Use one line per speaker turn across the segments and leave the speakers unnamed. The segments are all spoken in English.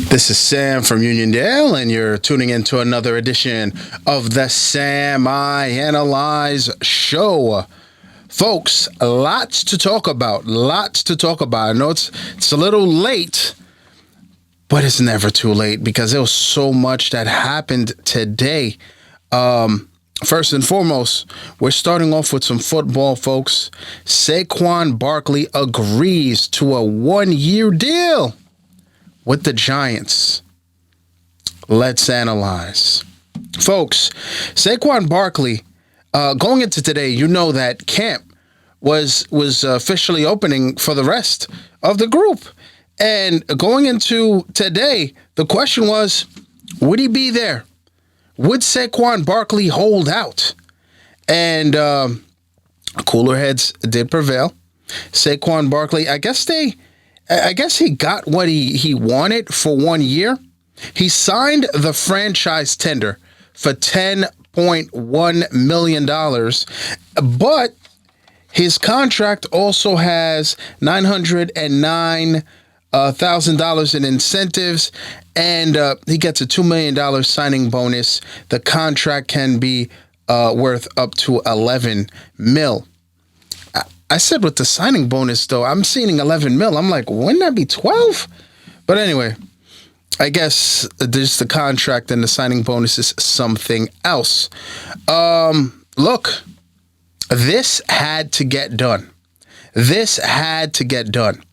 This is Sam from Uniondale, and you're tuning into another edition of the Sam I Analyze Show. Folks, lots to talk about. I know it's a little late, but it's never too late because there was so much that happened today. First and foremost, we're starting off with some football, folks. Saquon Barkley agrees to a 1-year deal with the Giants. Let's analyze. Folks, Saquon Barkley, going into today, you know that camp was officially opening for the rest of the group. And going into today, the question was, would he be there? Would Saquon Barkley hold out? And cooler heads did prevail. Saquon Barkley, I guess he got what he wanted for 1 year. He signed the franchise tender for $10.1 million, but his contract also has $909,000 in incentives, and he gets a $2 million signing bonus. The contract can be worth up to $11 million. I said with the signing bonus, though, I'm seeing $11 million. I'm like, wouldn't that be 12? But anyway, I guess there's the contract and the signing bonus is something else. Look, this had to get done. Saquon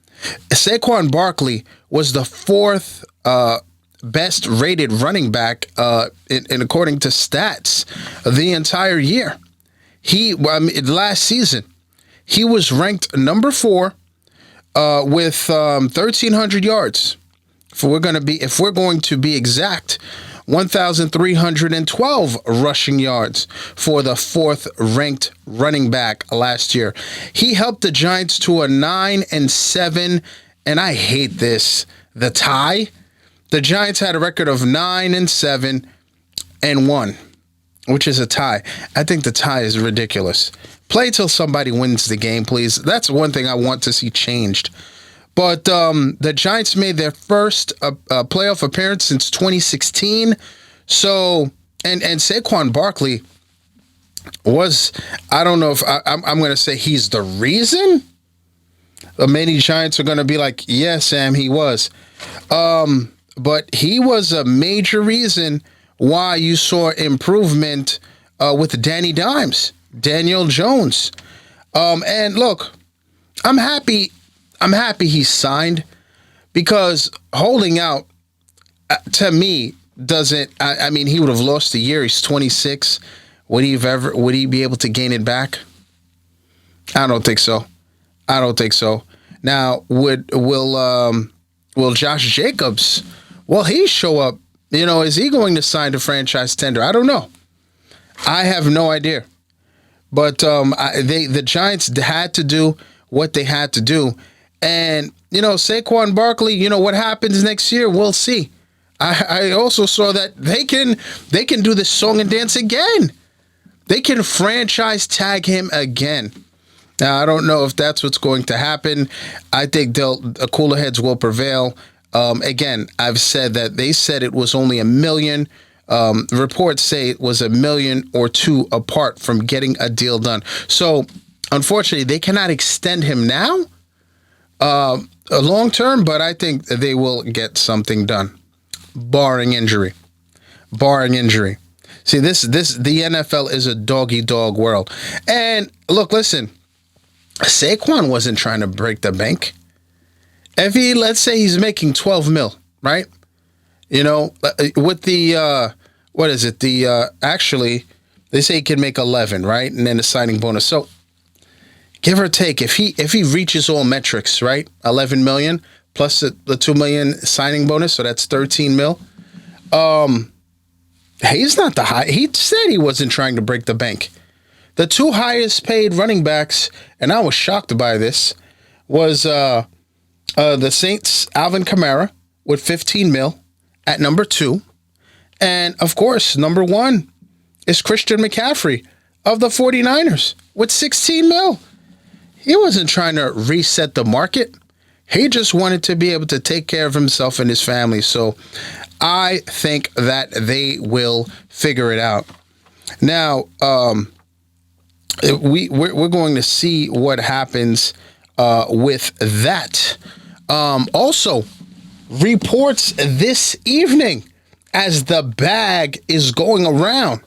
Barkley was the fourth best rated running back in according to stats the entire year. Last season, he was ranked number 4 with 1,300 yards. If we're going to be exact, 1,312 rushing yards for the 4th ranked running back last year. He helped the Giants to a 9-7, and I hate this, the tie. The Giants had a record of 9-7 and 1, which is a tie. I think the tie is ridiculous. Play till somebody wins the game, please. That's one thing I want to see changed. But the Giants made their first playoff appearance since 2016. So, and Saquon Barkley was, I don't know if I'm going to say he's the reason. Many Giants are going to be like, yeah, Sam, he was. But he was a major reason why you saw improvement with Daniel Jones. And look, I'm happy he signed, because holding out to me doesn't. I mean, he would have lost a year. He's 26. Would he be able to gain it back? I don't think so. Now, will Josh Jacobs? Will he show up? Is he going to sign the franchise tender? I don't know. I have no idea. But the Giants had to do what they had to do. And, Saquon Barkley, what happens next year, we'll see. I also saw that they can do this song and dance again. They can franchise tag him again. Now, I don't know if that's what's going to happen. I think cooler heads will prevail. Again, I've said that they said it was only $1 million. Reports say it was $1 million or $2 million apart from getting a deal done. So, unfortunately, they cannot extend him now, long term, but I think they will get something done, barring injury. See, the NFL is a dog-eat-dog world. And look, listen, Saquon wasn't trying to break the bank. If let's say he's making $12 million, right? With the, what is it? Actually, they say he can make 11, right? And then the signing bonus. So, give or take, if he reaches all metrics, right? 11 million plus the $2 million signing bonus, so that's 13 mil. He's not the high. He said he wasn't trying to break the bank. The 2 highest paid running backs, and I was shocked by this, was the Saints' Alvin Kamara with 15 mil at number 2. And, of course, number 1 is Christian McCaffrey of the 49ers with 16 mil. He wasn't trying to reset the market. He just wanted to be able to take care of himself and his family. So I think that they will figure it out. Now, we're going to see what happens with that. Also, reports this evening as the bag is going around.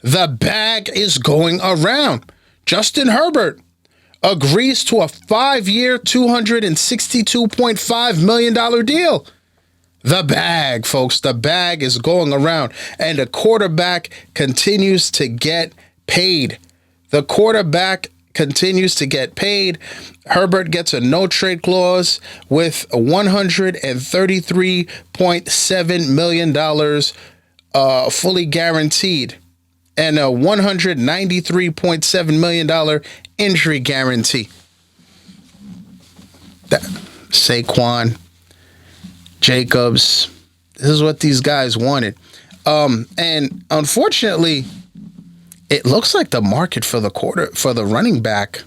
The bag is going around. Justin Herbert agrees to a 5-year, $262.5 million deal. The bag, folks, the bag is going around. And the quarterback continues to get paid. The quarterback continues to get paid. Herbert gets a no-trade clause with $133.7 million fully guaranteed and a $193.7 million injury guarantee. Saquon, Jacobs, this is what these guys wanted. And unfortunately, it looks like the market for the running back,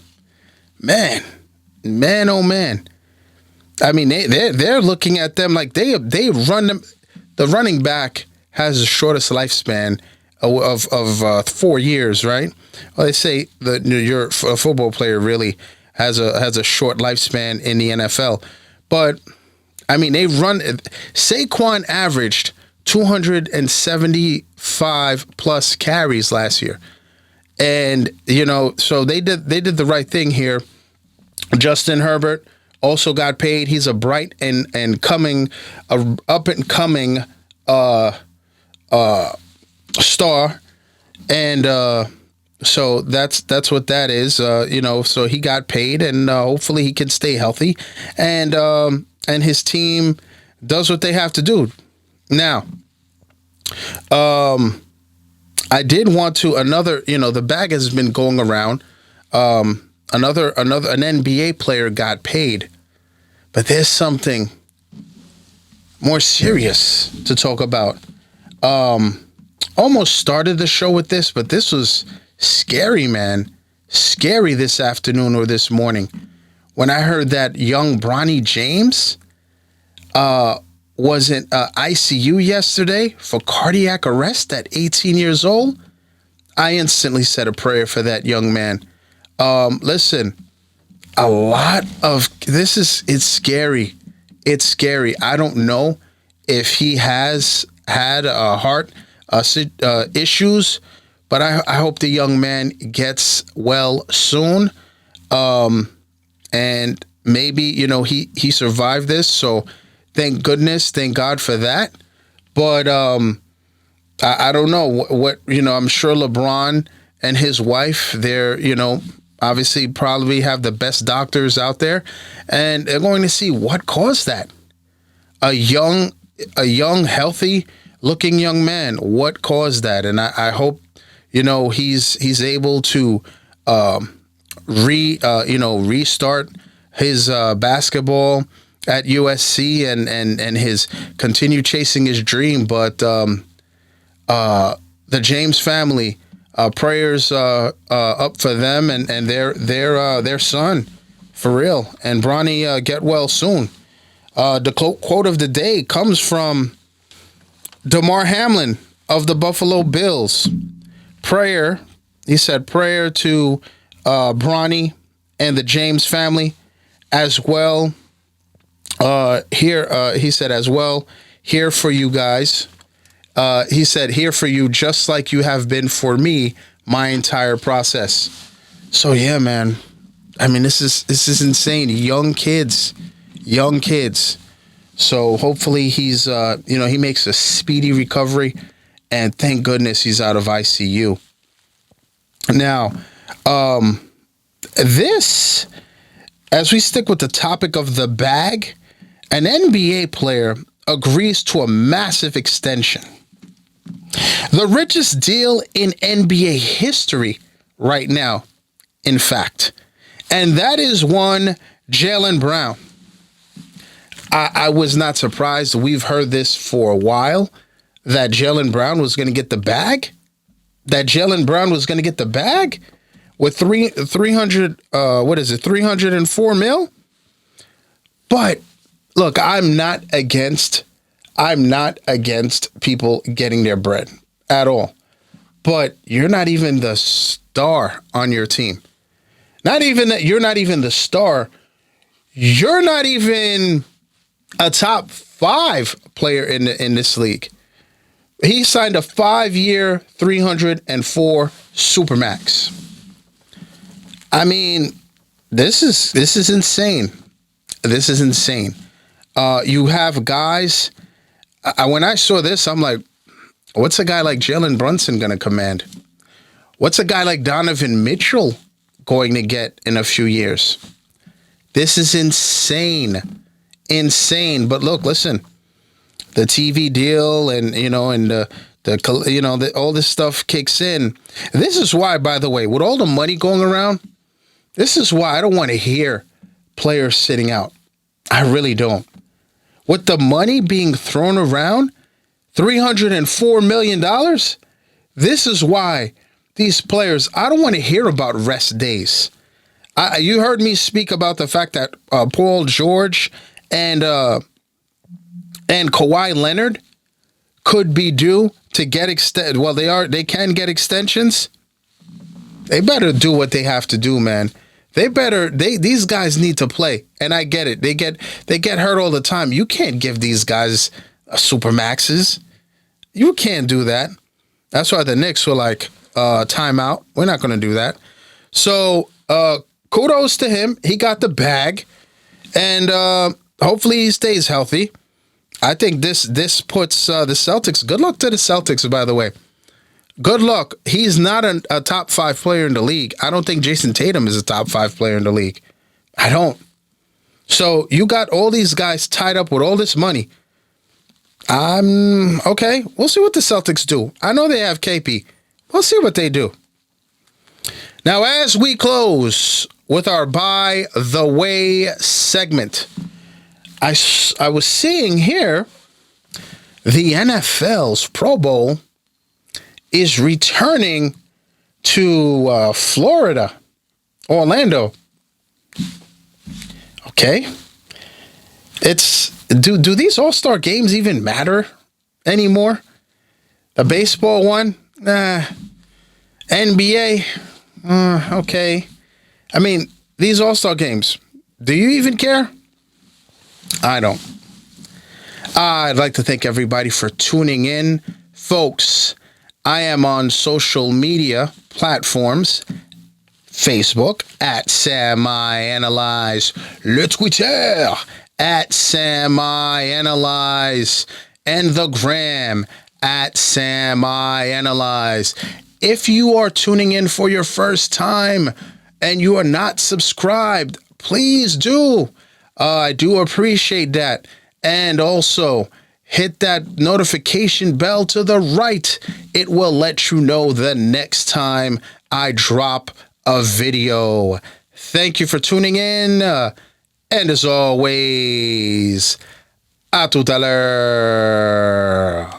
man, oh man. I mean, they're looking at them like they run them. The running back has the shortest lifespan of 4 years, right? Well, they say that your football player really has a short lifespan in the NFL, but I mean Saquon averaged 275 plus carries last year. And, so they did the right thing here. Justin Herbert also got paid. He's a bright and up and coming star. And so that's what that is. So he got paid, and hopefully he can stay healthy. And his team does what they have to do. Now, I did want to the bag has been going around. An NBA player got paid, but there's something more serious to talk about. Almost started the show with this, but this was scary, man. Scary this afternoon or this morning when I heard that young Bronny James was in ICU yesterday for cardiac arrest at 18 years old. I instantly said a prayer for that young man. Listen, a lot of this it's scary. It's scary. I don't know if he has had heart issues, but I hope the young man gets well soon. And maybe, he survived this. So thank goodness. Thank God for that. But I don't know what I'm sure LeBron and his wife, they're, obviously probably have the best doctors out there, and they're going to see what caused that. A young, healthy looking young man, what caused that? And I hope, he's able to restart his basketball at USC and his continue chasing his dream. But the James family, prayers up for them and their son, for real. And Bronny, get well soon. The quote of the day comes from Damar Hamlin of the Buffalo Bills. He said prayer to Bronny and the James family as well. He said as well, here for you guys. He said, here for you, just like you have been for me, my entire process. So yeah, man. I mean, this is insane. Young kids. So hopefully he's, he makes a speedy recovery, and thank goodness he's out of ICU. Now, this, as we stick with the topic of the bag, an NBA player agrees to a massive extension. The richest deal in NBA history right now, in fact. And that is one Jaylen Brown. I was not surprised. We've heard this for a while, that Jaylen Brown was going to get the bag. With 304 mil? But look, I'm not against people getting their bread at all. But you're not even the star on your team. Not even that you're not even the star. You're not even a top 5 player in this league. He signed a 5-year, $304 Supermax. I mean, this is insane. This is insane. You have guys. When I saw this, I'm like, what's a guy like Jalen Brunson going to command? What's a guy like Donovan Mitchell going to get in a few years? This is insane. Insane. But look, listen, the TV deal and all this stuff kicks in. This is why, by the way, with all the money going around, this is why I don't want to hear players sitting out. I really don't. With the money being thrown around, $304 million, this is why these players, I don't want to hear about rest days. You heard me speak about the fact that Paul George and Kawhi Leonard could be due to get extended. Well, they can get extensions. They better do what they have to do, man. These guys need to play. And I get it. They get hurt all the time. You can't give these guys super maxes. You can't do that. That's why the Knicks were like, timeout. We're not going to do that. So, kudos to him. He got the bag. And hopefully he stays healthy. I think this puts the Celtics. Good luck to the Celtics, by the way. Good luck. He's not a top 5 player in the league. I don't think Jason Tatum is a top 5 player in the league. I don't. So you got all these guys tied up with all this money. Okay. We'll see what the Celtics do. I know they have KP. We'll see what they do. Now, as we close with our By the Way segment, I was seeing here the NFL's Pro Bowl is returning to Florida, Orlando. Okay. Do these All-Star games even matter anymore? The baseball one? Nah. NBA? Okay. I mean, these All-Star games, do you even care? I don't. I'd like to thank everybody for tuning in. Folks, I am on social media platforms. Facebook at Sam I Analyze. Le Twitter at Sam I Analyze. And the Gram at Sam I Analyze. If you are tuning in for your first time and you are not subscribed, please do. I do appreciate that. And also, hit that notification bell to the right. It will let you know the next time I drop a video. Thank you for tuning in. And as always, à tout à l'heure.